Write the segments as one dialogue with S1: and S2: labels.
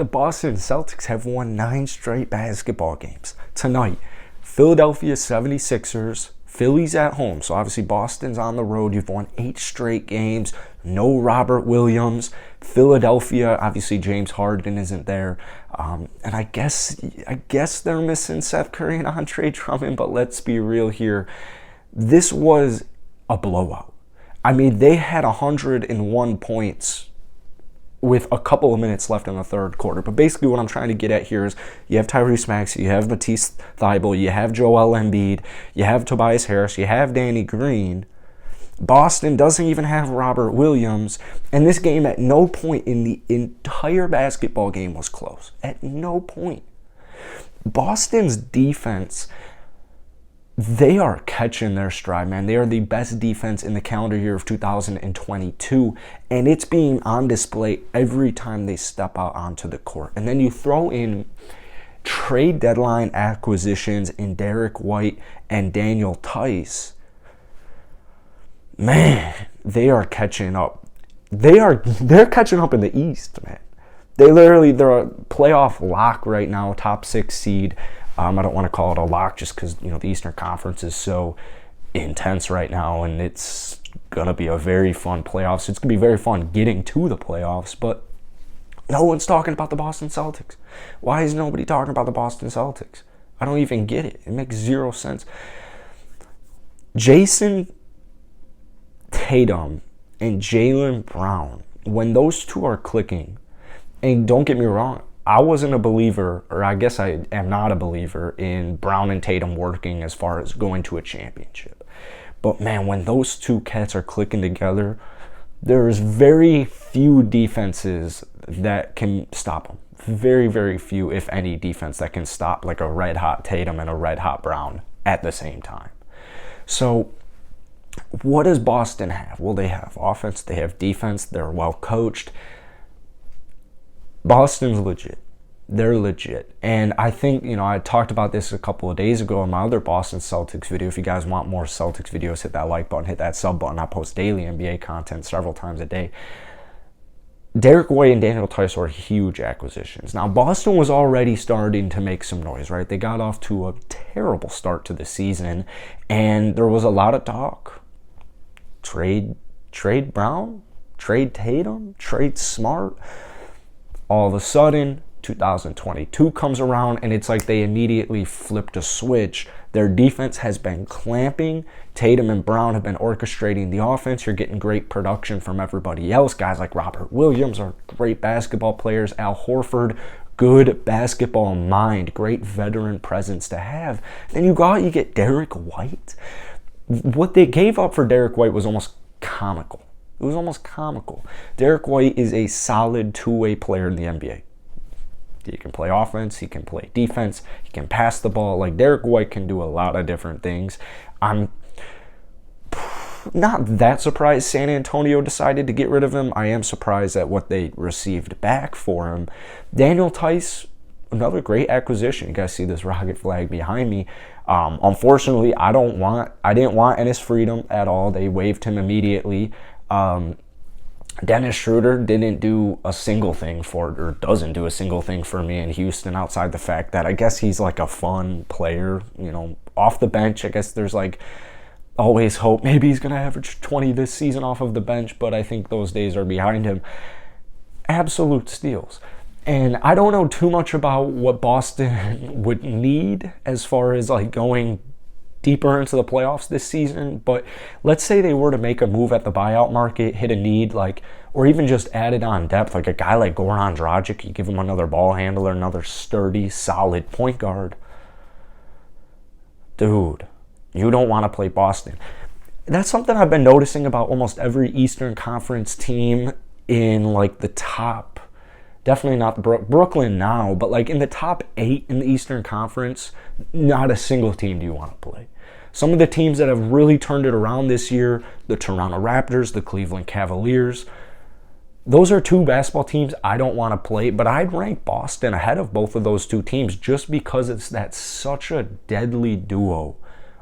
S1: the Boston Celtics have won 9 straight basketball games. Tonight, Philadelphia 76ers, Philly's at home. So obviously Boston's on the road. You've won 8 straight games. No Robert Williams. Philadelphia, obviously James Harden isn't there. And I guess they're missing Seth Curry and Andre Drummond, but let's be real here. This was a blowout. I mean, they had 101 points with a couple of minutes left in the third quarter. But basically what I'm trying to get at here is you have Tyrese Maxey, you have Matisse Thybulle, you have Joel Embiid, you have Tobias Harris, you have Danny Green. Boston doesn't even have Robert Williams. And this game at no point in the entire basketball game was close. At no point. Boston's defense, they are catching their stride, man. They are the best defense in the calendar year of 2022, and it's being on display every time they step out onto the court. And then you throw in trade deadline acquisitions in Derek White and Daniel Tice. Man, they are catching up. They're catching up in the East, man. They're a playoff lock right now, top 6 seed. I don't want to call it a lock just because, the Eastern Conference is so intense right now, and it's going to be a very fun playoffs. It's going to be very fun getting to the playoffs, but no one's talking about the Boston Celtics. Why is nobody talking about the Boston Celtics? I don't even get it. It makes zero sense. Jason Tatum and Jaylen Brown, when those two are clicking, and don't get me wrong, I wasn't a believer, or I guess I am not a believer, in Brown and Tatum working as far as going to a championship. But man, when those two cats are clicking together, there's very few defenses that can stop them. Very, very few, if any, defense that can stop like a red-hot Tatum and a red-hot Brown at the same time. So what does Boston have? Well, they have offense, they have defense, they're well coached. Boston's legit. They're legit. And I think, I talked about this a couple of days ago in my other Boston Celtics video. If you guys want more Celtics videos, hit that like button, hit that sub button. I post daily NBA content several times a day. Derek White and Daniel Tice are huge acquisitions. Now, Boston was already starting to make some noise, right? They got off to a terrible start to the season, and there was a lot of talk. Trade Brown, trade Tatum, trade Smart. All of a sudden, 2022 comes around, and it's like they immediately flipped a switch. Their defense has been clamping. Tatum and Brown have been orchestrating the offense. You're getting great production from everybody else. Guys like Robert Williams are great basketball players. Al Horford, good basketball mind, great veteran presence to have. Then you go out, you get Derek White. What they gave up for Derek White was almost comical. It was almost comical. Derek White is a solid two-way player in the NBA. He can play offense, he can play defense, he can pass the ball. Like, Derek White can do a lot of different things. I'm not that surprised San Antonio decided to get rid of him. I am surprised at what they received back for him. Daniel Tice, another great acquisition. You guys see this rocket flag behind me. Unfortunately, I didn't want Enes Freedom at all. They waived him immediately. Dennis Schroeder didn't do a single thing doesn't do a single thing for me in Houston outside the fact that I guess he's like a fun player, off the bench. I guess there's like always hope. Maybe he's going to average 20 this season off of the bench, but I think those days are behind him. Absolute steals. And I don't know too much about what Boston would need as far as like going deeper into the playoffs this season, but let's say they were to make a move at the buyout market, hit a need, or even just added on depth, like a guy like Goran Dragic. You give him another ball handler, another sturdy, solid point guard. Dude, you don't want to play Boston. That's something I've been noticing about almost every Eastern Conference team in like the top, definitely not Brooklyn now, but like in the top 8 in the Eastern Conference, not a single team do you want to play. Some of the teams that have really turned it around this year, the Toronto Raptors, the Cleveland Cavaliers, those are 2 basketball teams I don't want to play, but I'd rank Boston ahead of both of those 2 teams just because that's such a deadly duo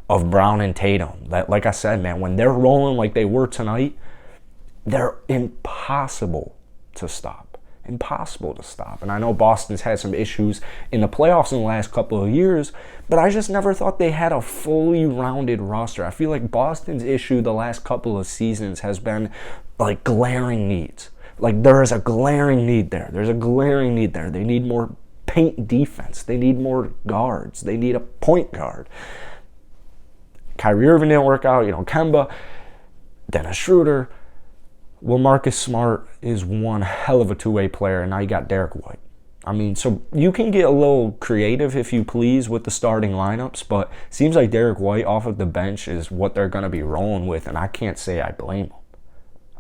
S1: of Brown and Tatum. That, like I said, man, when they're rolling like they were tonight, they're impossible to stop. impossible to stop. And I know Boston's had some issues in the playoffs in the last couple of years, but I just never thought they had a fully rounded roster. I feel like Boston's issue the last couple of seasons has been like glaring needs. Like there is a glaring need there. There's a glaring need there. They need more paint defense. They need more guards. They need a point guard. Kyrie Irving didn't work out. Kemba, Dennis Schroeder. Well, Marcus Smart is one hell of a two-way player, and now you got Derek White. I mean, so you can get a little creative if you please with the starting lineups, but it seems like Derek White off of the bench is what they're going to be rolling with, and I can't say I blame them.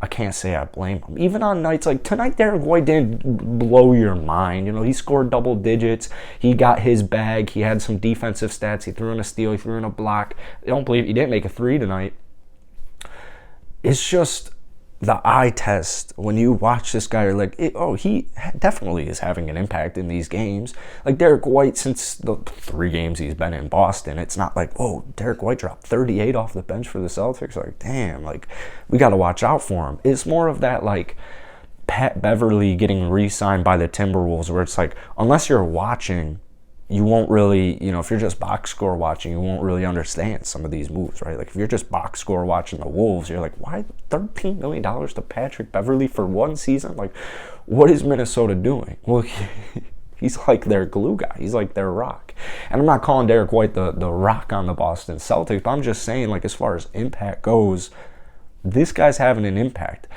S1: I can't say I blame him. Even on nights like tonight, Derek White didn't blow your mind. He scored double digits. He got his bag. He had some defensive stats. He threw in a steal. He threw in a block. I don't believe he didn't make a three tonight. It's just the eye test. When you watch this guy, you're like, he definitely is having an impact in these games. Like Derek White, since the 3 games he's been in Boston, it's not like, Derek White dropped 38 off the bench for the Celtics. Like, damn, like, we got to watch out for him. It's more of that, like, Pat Beverly getting re-signed by the Timberwolves, where it's like, unless you're watching, you won't really, if you're just box score watching, you won't really understand some of these moves, right? Like, if you're just box score watching the Wolves, you're like, why $13 million to Patrick Beverly for one season? Like, what is Minnesota doing? Well, he's like their glue guy. He's like their rock. And I'm not calling Derek White the rock on the Boston Celtics, but I'm just saying, like, as far as impact goes, this guy's having an impact.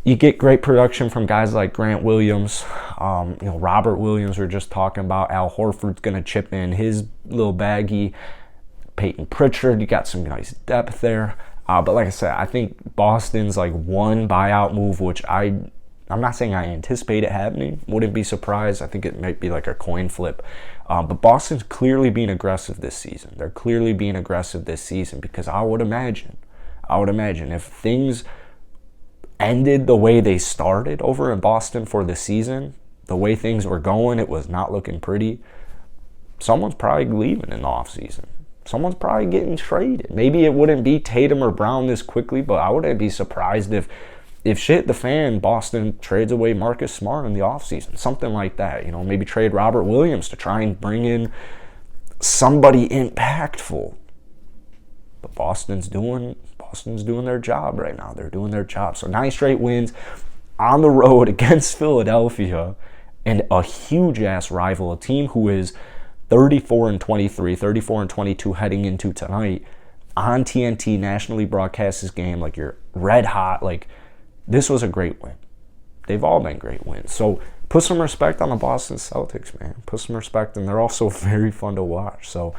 S1: You get great production from guys like Grant Williams, Robert Williams we're just talking about. Al Horford's going to chip in his little baggie. Peyton Pritchard, you got some nice depth there. But like I said, I think Boston's like one buyout move, which I'm not saying I anticipate it happening. Wouldn't be surprised. I think it might be like a coin flip. But Boston's clearly being aggressive this season. They're clearly being aggressive this season because I would imagine if things ended the way they started over in Boston for the season, the way things were going, it was not looking pretty. Someone's probably leaving in the offseason. Someone's probably getting traded. Maybe it wouldn't be Tatum or Brown this quickly, but I wouldn't be surprised if shit the fan, Boston trades away Marcus Smart in the offseason. Something like that. Maybe trade Robert Williams to try and bring in somebody impactful. But Boston's doing their job right now. They're doing their job. So 9 straight wins on the road against Philadelphia and a huge-ass rival, a team who is 34-23, 34-22 heading into tonight on TNT, nationally broadcast this game. Like, you're red hot. Like, this was a great win. They've all been great wins. So put some respect on the Boston Celtics, man. Put some respect, and they're also very fun to watch. So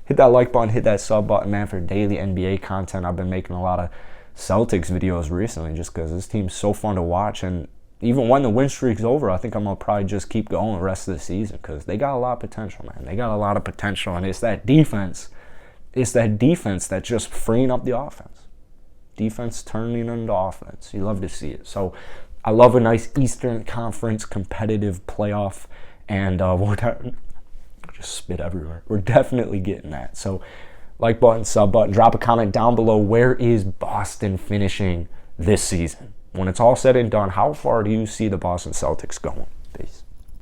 S1: hit that like button, hit that sub button, man, for daily NBA content. I've been making a lot of Celtics videos recently just because this team's so fun to watch. And even when the win streak's over, I think I'm going to probably just keep going the rest of the season because they got a lot of potential, man. They got a lot of potential, and it's that defense. It's that defense that's just freeing up the offense. Defense turning into offense. You love to see it. So I love a nice Eastern Conference competitive playoff, and just spit everywhere. We're definitely getting that. So like button, sub button, drop a comment down below. Where is Boston finishing this season? When it's all said and done, how far do you see the Boston Celtics going?